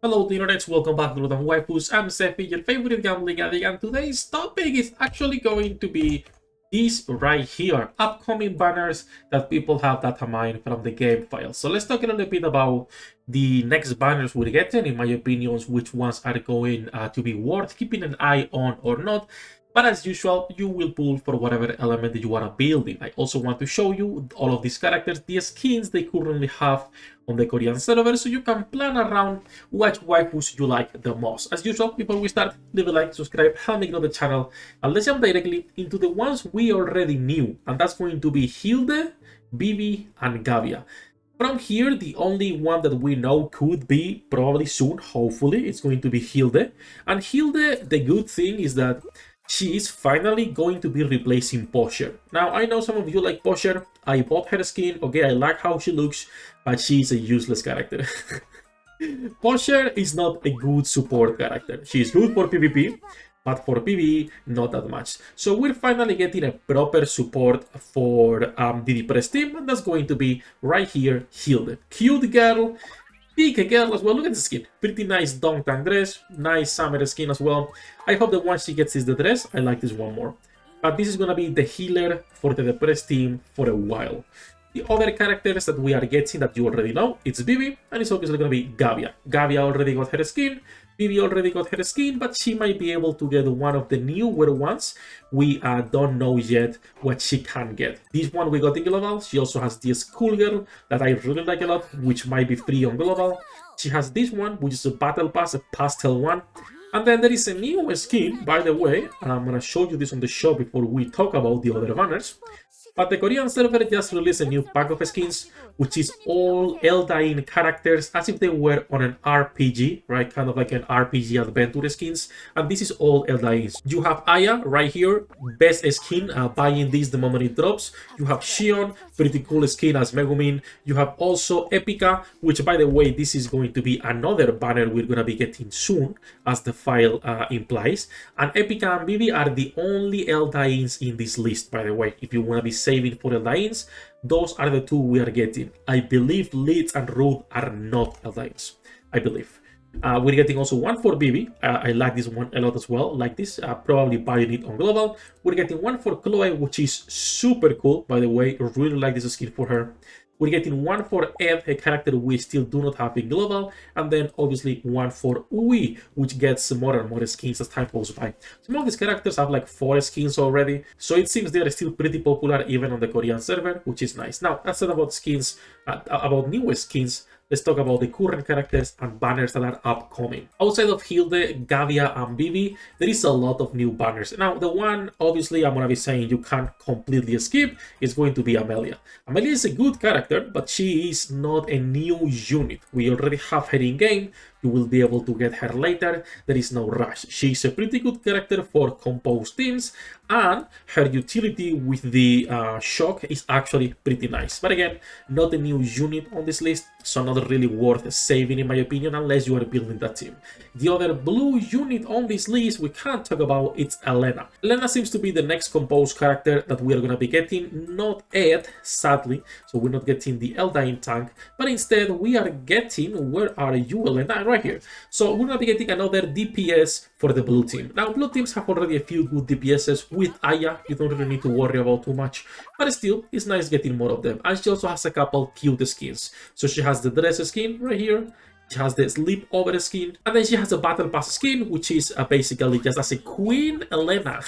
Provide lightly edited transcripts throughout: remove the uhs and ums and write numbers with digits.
Hello the internet, welcome back to Ruth and Waifus. I'm Sefhi, your favorite gambling addict, and today's topic is actually going to be these right here, upcoming banners that people have data mined from the game file. So let's talk a little bit about the next banners we're getting, in my opinions, which ones are going to be worth keeping an eye on or not. But as usual, you will pull for whatever element that you are building. I also want to show you all of these characters, the skins they currently have on the Korean server, so you can plan around which waifus you like the most. As usual, before we start, leave a like, subscribe, help me grow the channel, and let's jump directly into the ones we already knew, and that's going to be Hilde, Bibi, and Gavia. From here, the only one that we know could be probably soon, hopefully, it's going to be Hilde. And Hilde, the good thing is that she is finally going to be replacing Posher. Now, I know some of you like Posher. I bought her skin. Okay, I like how she looks, but she's a useless character. Posher is not a good support character. She's good for PvP, but for PvE, not that much. So we're finally getting a proper support for the depressed team, and that's going to be right here, Hilde. Cute girl. Big girl as well. Look at the skin. Pretty nice dong tang dress. Nice summer skin as well. I hope the one she gets is the dress. I like this one more. But this is going to be the healer for the depressed team for a while. The other characters that we are getting that you already know, it's Bibi, and it's obviously going to be Gavia. Gavia already got her skin. Bibi already got her skin, but she might be able to get one of the newer ones. We don't know yet what she can get. This one we got in Global. She also has this cool girl that I really like a lot, which might be free on Global. She has this one, which is a Battle Pass, a pastel one. And then there is a new skin, by the way, and I'm going to show you this on the shop before we talk about the other banners. But the Korean server just released a new pack of skins, which is all Eldian characters as if they were on an RPG, right? Kind of like an RPG adventure skins. And this is all Eldians. You have Aya right here, best skin, buying this the moment it drops. You have Shion, pretty cool skin as Megumin. You have also Epica, which by the way, this is going to be another banner we're going to be getting soon, as the file implies. And Epica and Bibi are the only Eldians in this list, by the way. If you want to be saving for Eldians, those are the two we are getting. I believe Litz and Ruth are not Eldians. I believe. We're getting also one for Bibi. I like this one a lot as well. Like this, probably buying it on Global. We're getting one for Chloe, which is super cool, by the way. Really like this skin for her. We're getting one for Ed, a character we still do not have in Global, and then obviously one for Ui, which gets more and more skins as time goes by. Some of these characters have like 4 skins already, so it seems they are still pretty popular even on the Korean server, which is nice. Now, that's it about skins, about new skins. Let's talk about the current characters and banners that are upcoming. Outside of Hilde, Gavia, and Bibi, there is a lot of new banners. Now, the one, obviously, I'm going to be saying you can't completely skip is going to be Amelia. Amelia is a good character, but she is not a new unit. We already have her in-game. You will be able to get her later. There is no rush. She's a pretty good character for composed teams, and her utility with the shock is actually pretty nice. But again, not a new unit on this list, so not really worth saving in my opinion, unless you are building that team. The other blue unit on this list we can't talk about, it's Elena. Elena seems to be the next composed character that we are going to be getting, not Ed, sadly, so we're not getting the Eldian tank, but instead we are getting, where are you, Elena? Right here. So we're going to be getting another DPS for the blue team. Now, blue teams have already a few good DPSs with Aya. You don't really need to worry about too much, but still, it's nice getting more of them. And she also has a couple cute skins. So she has the dress skin right here. She has the sleepover skin, and then she has a battle pass skin, which is basically just as a Queen Elena.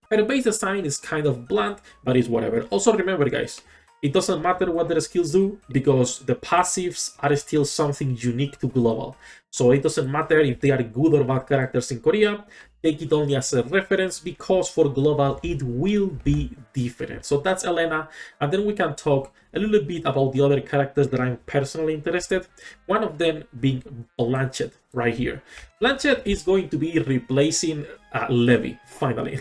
Her base design is kind of bland, but it's whatever. Also remember, guys, it doesn't matter what their skills do, because the passives are still something unique to Global. So it doesn't matter if they are good or bad characters in Korea. Take it only as a reference, because for Global it will be different. So that's Elena, and then we can talk a little bit about the other characters that I'm personally interested. One of them being Blanchett right here. Blanchett is going to be replacing Levi, finally.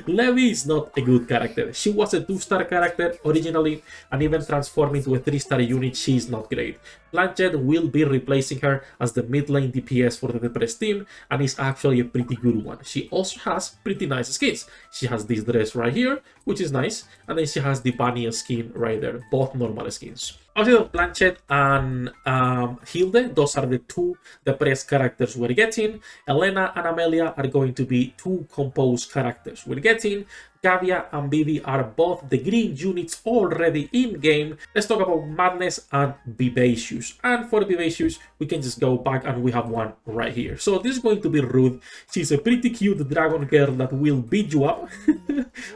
Levi is not a good character. She was a 2-star character originally, and even transformed into a 3-star unit, she is not great. Blanchett will be replacing her as the mid lane DPS for the depressed team, and is actually a pretty good one. She also has pretty nice skins. She has this dress right here, which is nice, and then she has the bunny skin right there, both normal skins. Outside of Blanchett and Hilde, those are the two depressed characters we're getting. Elena and Amelia are going to be two composed characters we're getting. Gavia and Vivi are both the green units already in-game. Let's talk about Madness and Vivacious. And for Vivacious, we can just go back and we have one right here. So this is going to be Ruth. She's a pretty cute dragon girl that will beat you up.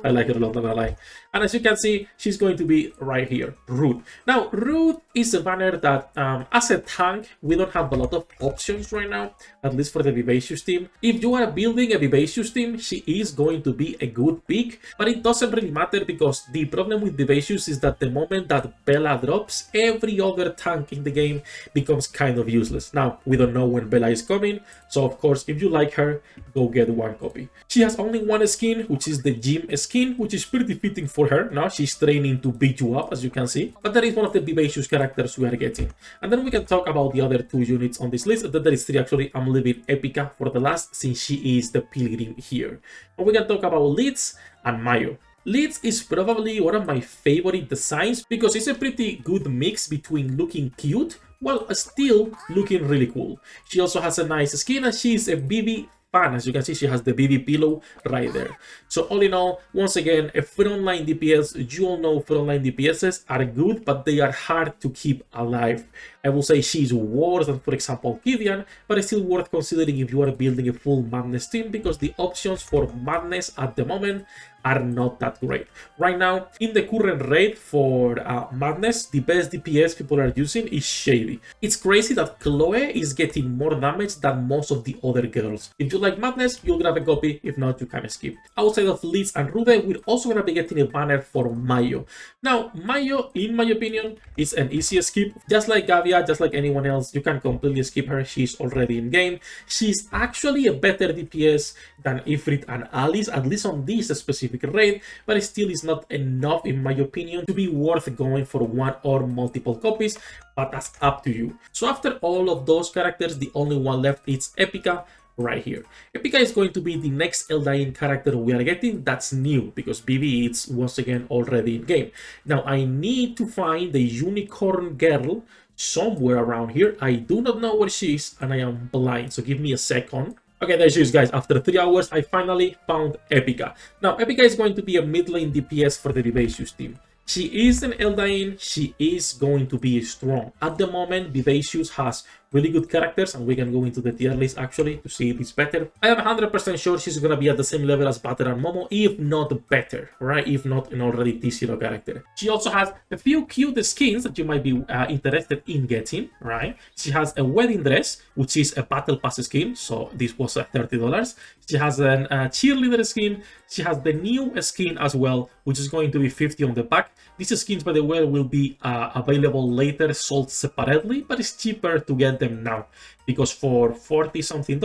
I like her a lot, not gonna lie. And as you can see, she's going to be right here, Ruth. Now, Ruth is a banner that, as a tank, we don't have a lot of options right now, at least for the Vivacious team. If you are building a Vivacious team, she is going to be a good pick, but it doesn't really matter because the problem with Vivacious is that the moment that Bella drops, every other tank in the game becomes kind of useless. Now, we don't know when Bella is coming, so of course, if you like her, go get one copy. She has only one skin, which is the gym skin, which is pretty fitting for her. Now she's training to beat you up, as you can see, but that is one of the Vivacious characters we are getting. And then we can talk about the other two units on this list. There is three actually. I'm leaving Epica for the last since she is the pilgrim here. And we can talk about Litz and Mayo. Litz is probably one of my favorite designs because it's a pretty good mix between looking cute while still looking really cool. She also has a nice skin and she's a Vivi. As you can see, she has the Vivi pillow right there. So all in all, once again, a frontline DPS. You all know frontline DPSs are good, but they are hard to keep alive. I will say she's worse than, for example, Gideon, but it's still worth considering if you are building a full Madness team because the options for Madness at the moment are not that great. Right now, in the current raid for Madness, the best DPS people are using is Shady. It's crazy that Chloe is getting more damage than most of the other girls. If you like Madness, you'll grab a copy. If not, you can skip. Outside of Litz and Ruth, we're also going to be getting a banner for Mayo. Now, Mayo, in my opinion, is an easy skip. Just like Gavia, just like anyone else, you can completely skip her. She's already in game. She's actually a better DPS than Ifrit and Alice, at least on this specific raid, but it still is not enough, in my opinion, to be worth going for one or multiple copies, but that's up to you. So after all of those characters, the only one left is Epica right here. Epica is going to be the next Eldian character we are getting that's new because Vivi is once again already in game. Now I need to find the unicorn girl somewhere around here. I do not know where she is and I am blind, so give me a second. Okay, there she is, guys. After 3 hours, I finally found Epica. Now, Epica is going to be a mid lane DPS for the Vivacious team. She is an Eldian. She is going to be strong. At the moment, Vivacious has really good characters, and we can go into the tier list actually to see this better. I am 100% sure she's gonna be at the same level as Butter and Momo, if not better, right? If not an already T0 character. She also has a few cute skins that you might be interested in getting, right? She has a wedding dress, which is a battle pass skin, so this was $30. She has a cheerleader skin. She has the new skin as well, which is going to be 50 on the back. These skins, by the way, will be available later, sold separately, but it's cheaper to get them now because for $40 something,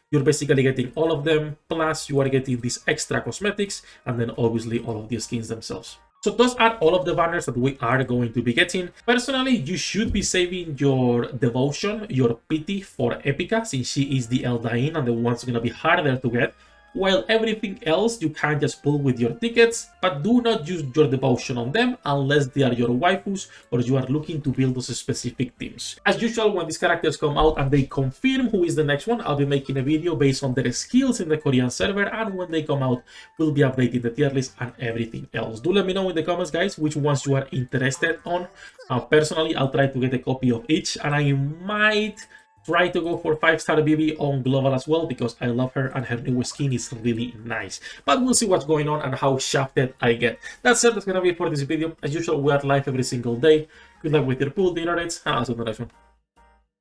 you're basically getting all of them, plus you are getting these extra cosmetics, and then obviously all of the skins themselves. So those are all of the banners that we are going to be getting. Personally, you should be saving your devotion, your pity for Epica, since she is the Eldian and the one's gonna be harder to get. While everything else you can just pull with your tickets, but do not use your devotion on them unless they are your waifus or you are looking to build those specific teams. As usual, when these characters come out and they confirm who is the next one, I'll be making a video based on their skills in the Korean server, and when they come out, we'll be updating the tier list and everything else. Do let me know in the comments, guys, which ones you are interested on. Personally, I'll try to get a copy of each, and I might try to go for 5-star Vivi on global as well because I love her and her new skin is really nice. But we'll see what's going on and how shafted I get. That's it. That's gonna be it for this video. As usual, we are live every single day. Good luck with your pool, dinner rates, and I'll see you in the next one.